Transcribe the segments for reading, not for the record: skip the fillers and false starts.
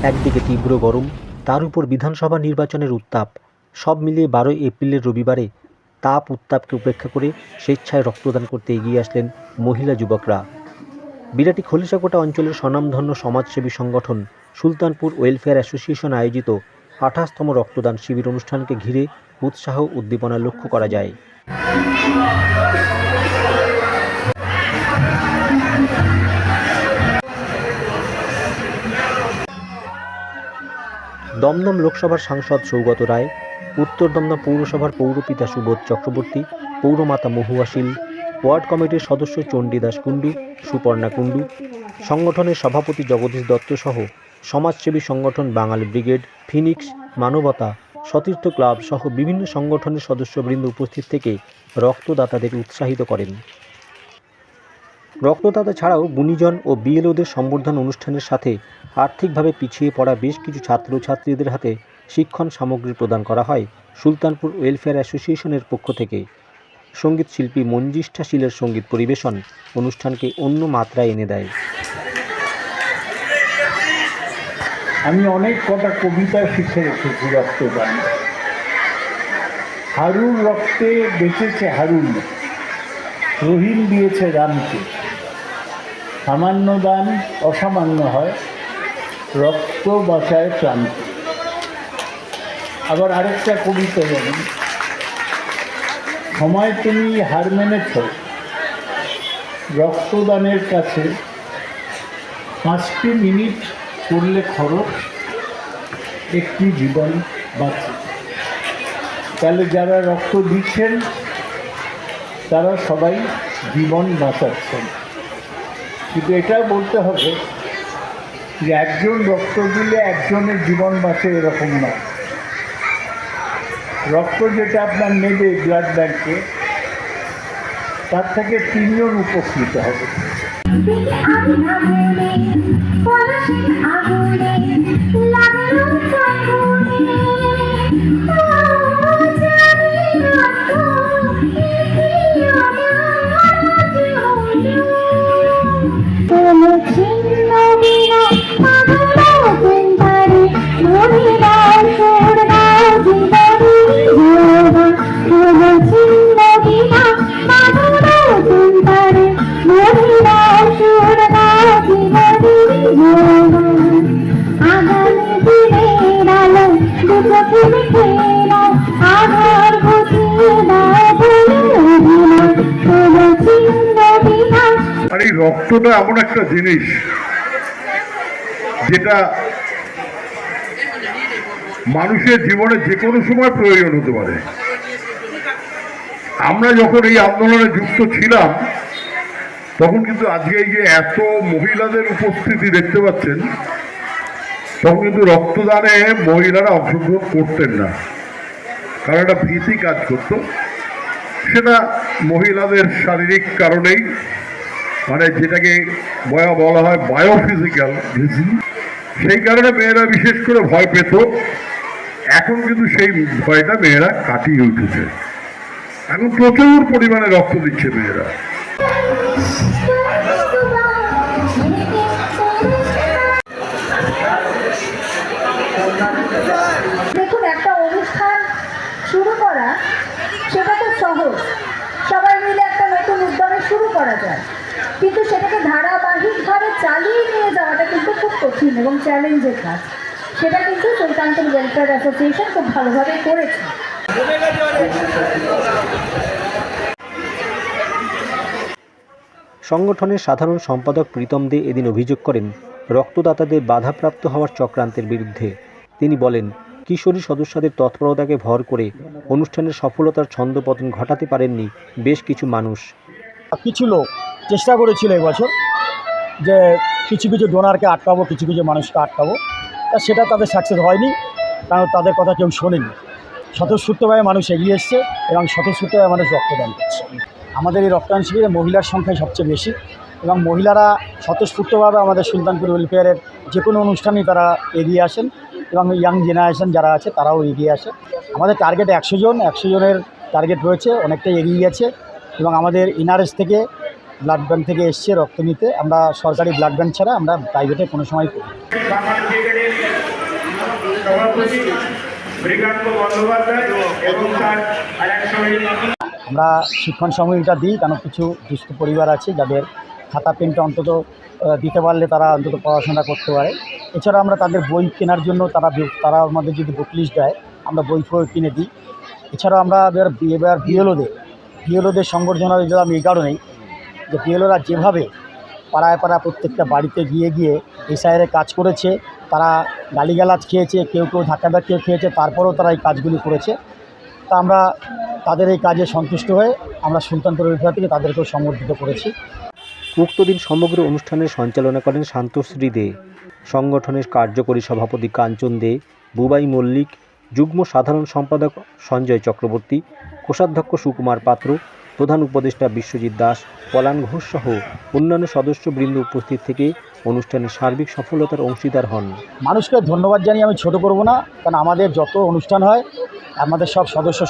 একদিকে তীব্র গরম, তার উপর বিধানসভা নির্বাচনের উত্তাপ, সব মিলিয়ে 12 এপ্রিলের রবিবারে তাপ উত্তাপকে উপেক্ষা করে স্বেচ্ছায় রক্তদান করতে এগিয়ে আসলেন মহিলা যুবকরা। বিরাটি খলিশাকোটা অঞ্চলের স্বনামধন্য সমাজসেবী সংগঠন সুলতানপুর ওয়েলফেয়ার অ্যাসোসিয়েশন আয়োজিত 28তম রক্তদান শিবির অনুষ্ঠানকে ঘিরে উৎসাহ উদ্দীপনা লক্ষ্য করা যায়। দমদম লোকসভার সাংসদ সৌগত রায়, উত্তর দমদম পৌরসভার পৌরপিতা সুবোধ চক্রবর্তী, পৌরমাতা মহুয়া শীল, ওয়ার্ড কমিটির সদস্য চণ্ডীদাস কুণ্ডু, সুপর্ণা কুণ্ডু, সংগঠনের সভাপতি জগদীশ দত্ত সহ সমাজসেবী সংগঠন বাঙালি ব্রিগেড, ফিনিক্স, মানবতা, সতীর্থ ক্লাব সহ বিভিন্ন সংগঠনের সদস্যবৃন্দ উপস্থিত থেকে রক্তদাতাদের উৎসাহিত করেন। রক্তদাতা ছাড়াও গুণীজন ও বিএলওদের সম্বর্ধনা অনুষ্ঠানের সাথে আর্থিকভাবে পিছিয়ে পড়া বেশ কিছু ছাত্রছাত্রীদের হাতে শিক্ষণ সামগ্রী প্রদান করা হয় সুলতানপুর ওয়েলফেয়ার অ্যাসোসিয়েশনের পক্ষ থেকে। সঙ্গীত শিল্পী মঞ্জিষ্ঠা শীলের সঙ্গীত পরিবেশন অনুষ্ঠানকে অন্য মাত্রায় এনে দেয়। আমি অনেক কটা কবিতা শিখে রেখেছি রক্তদান। হারুর রক্তে বেঁচেছে হারুন, রহিম দিয়েছে রামকে, সামান্য দান অসামান্য হয়, রক্ত বাঁচায় প্রাণকে। আবার আরেকটা কবিতা জানেন, সময় তুমি হার মেনেছ, রক্তদানের কাছে 5টি মিনিট করলে খরচ, একটি জীবন বাঁচে। তাহলে যারা রক্ত দিচ্ছেন তারা সবাই জীবন বাঁচাচ্ছেন। কিন্তু এটা বলতে হবে যে একজন রক্ত দিলে একজনের জীবন বাঁচে এরকম নয়। রক্ত যেটা আপনার নেবে ব্লাড ব্যাংকে, তার থেকে 3 জন উপকৃত হবে। আর এই রক্তটা এমন একটা জিনিস যেটা মানুষের জীবনে যে কোনো সময় প্রয়োজন হতে পারে। আমরা যখন এই আন্দোলনে যুক্ত ছিলাম তখন কিন্তু আজকে এই যে এত মহিলাদের উপস্থিতি দেখতে পাচ্ছেন, তখন কিন্তু রক্তদানে মহিলারা অংশগ্রহণ করতেন না, কারণ একটা ভীতি কাজ করত। সেটা মহিলাদের শারীরিক কারণেই, মানে যেটাকে বলা হয় বায়োফিজিক্যাল ভিজি, সেই কারণে মেয়েরা বিশেষ করে ভয় পেত। এখন কিন্তু সেই ভয়টা মেয়েরা কাটিয়ে উঠেছে, এখন প্রচুর পরিমাণে রক্ত দিচ্ছে মেয়েরা। দেখুন, একটা অনুষ্ঠান শুরু করা সেটা তো সহজ, সবাই মিলে একটা নতুন উদ্যোগে শুরু করা যায়, কিন্তু সেটাকে ধারাবাহিকভাবে চালিয়ে নিয়ে যাওয়াটা কিন্তু খুব কঠিন এবং চ্যালেঞ্জের কাজ। সেটা কিন্তু সুলতানপুর ওয়েলফেয়ার অ্যাসোসিয়েশন খুব ভালোভাবে করেছে। সংগঠনের সাধারণ সম্পাদক প্রীতম দে এদিন অভিযোগ করেন রক্তদাতাদের বাধাপ্রাপ্ত হওয়ার চক্রান্তের বিরুদ্ধে। তিনি বলেন, কিশোরী সদস্যদের তৎপরতাকে ভর করে অনুষ্ঠানের সফলতার ছন্দপতন ঘটাতে পারেননি বেশ কিছু মানুষ। কিছু লোক চেষ্টা করেছিল এবছর যে কিছু কিছু ডোনারকে আটকাবো, কিছু কিছু মানুষকে আটকাবো, তা সেটা তাদের সাকসেস হয়নি, কারণ তাদের কথা কেউ শোনেনি। স্বতঃস্ফূর্তভাবে মানুষ এগিয়ে এসছে এবং স্বতঃস্ফূর্তভাবে মানুষ রক্তদান করছে। আমাদের এই রক্তদান শিবিরে মহিলার সংখ্যাই সবচেয়ে বেশি এবং মহিলারা স্বতঃস্ফূর্তভাবে আমাদের সুলতানপুর ওয়েলফেয়ারের যে কোনো অনুষ্ঠানেই তারা এগিয়ে আসেন এবং ইয়াং জেনারেশন যারা আছে তারাও এগিয়ে আসে। আমাদের টার্গেট 100 জন, 100 জনের টার্গেট রয়েছে, অনেকটাই এগিয়ে গেছে। এবং আমাদের এনআরএস থেকে ব্লাড ব্যাঙ্ক থেকে এসছে রক্ত নিতে। আমরা সরকারি ব্লাড ব্যাঙ্ক ছাড়া আমরা প্রাইভেটে কোনো সময় করি। সভাপতি শ্রীকান্ত বন্দ্যোপাধ্যায় এবং তার আরেক সঙ্গে আমরা শিক্ষণ সামগ্রীটা দিই, কারণ কিছু দুস্থ পরিবার আছে যাদের খাতা পেনটা অন্তত দিতে পারলে তারা অন্তত পড়াশোনা করতে পারে। এছাড়া আমরা তাদের বই কেনার জন্য তারা আমাদের যদি বুক লিস্ট দেয় আমরা বই কিনে দিই। এছাড়াও আমরা এবার বিএলওদের সংবর্ধনা দিলাম এই কারণেই যে বিএলওরা যেভাবে পাড়ায় প্রত্যেকটা বাড়িতে গিয়ে এসআইয়ের কাজ করেছে, তারা গালিগালাজ খেয়েছে, কেউ ধাক্কাধাক্কিও খেয়েছে, তারপরেও তারা এই কাজগুলি করেছে। তা আমরা তাদের এই কাজে সন্তুষ্ট হয়ে আমরা সুলতানপুর বিভাগ থেকে তাদেরকেও সম্বর্ধিত করেছি। উক্ত দিন সমগ্র অনুষ্ঠানের সঞ্চালনা করেন শান্তশ্রী দে, সংগঠনের কার্যকরী সভাপতি কাঞ্চন দে, বুবাই মল্লিক, যুগ্ম সাধারণ সম্পাদক সঞ্জয় চক্রবর্তী, কোষাধ্যক্ষ সুকুমার পাত্র, প্রধান উপদেষ্টা বিশ্বজিৎ দাস, পলান ঘোষ সহ অন্যান্য সদস্যবৃন্দ উপস্থিত থেকে অনুষ্ঠানের সার্বিক সফলতার অংশীদার হন। মানুষকে ধন্যবাদ জানিয়ে আমি ছোট করব না, কারণ আমাদের যত অনুষ্ঠান হয় আমাদের সব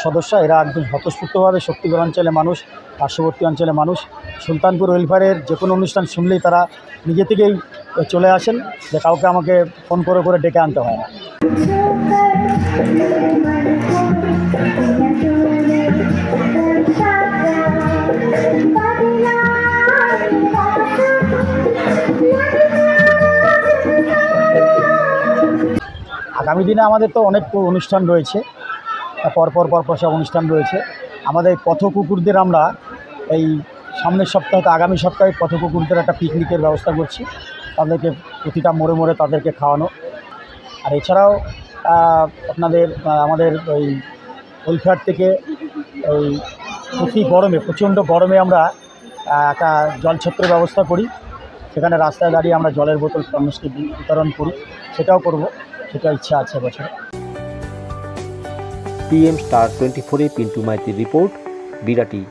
সদস্য এরা একদম স্বতঃস্ফূর্তভাবে শক্তিগড় অঞ্চলের মানুষ, পার্শ্ববর্তী অঞ্চলের মানুষ সুলতানপুর ওয়েলফেয়ারের যে কোনো অনুষ্ঠান শুনলেই তারা নিজে থেকেই চলে আসেন, যে কাউকে আমাকে ফোন করে ডেকে আনতে হয় না। আগামী দিনে আমাদের তো অনেক অনুষ্ঠান রয়েছে, পরপর সব অনুষ্ঠান রয়েছে। আমাদের পথকুকুরদের আমরা এই সামনের সপ্তাহে আগামী সপ্তাহে পথকুকুরদের একটা পিকনিকের ব্যবস্থা করছি, তাদেরকে প্রতিটা মোড়ে তাদেরকে খাওয়ানো। আর এছাড়াও আমাদের ওই ওয়েলফেয়ার থেকে ওই প্রচণ্ড গরমে আমরা একটা জলছত্রের ব্যবস্থা করি, সেখানে রাস্তায় দাঁড়িয়ে আমরা জলের বোতল মানুষকে বিতরণ করি, সেটাও করব, সেটা ইচ্ছা আছে বছর। PM Star 24 পিন্টু মাইতির রিপোর্ট, বিরাটি।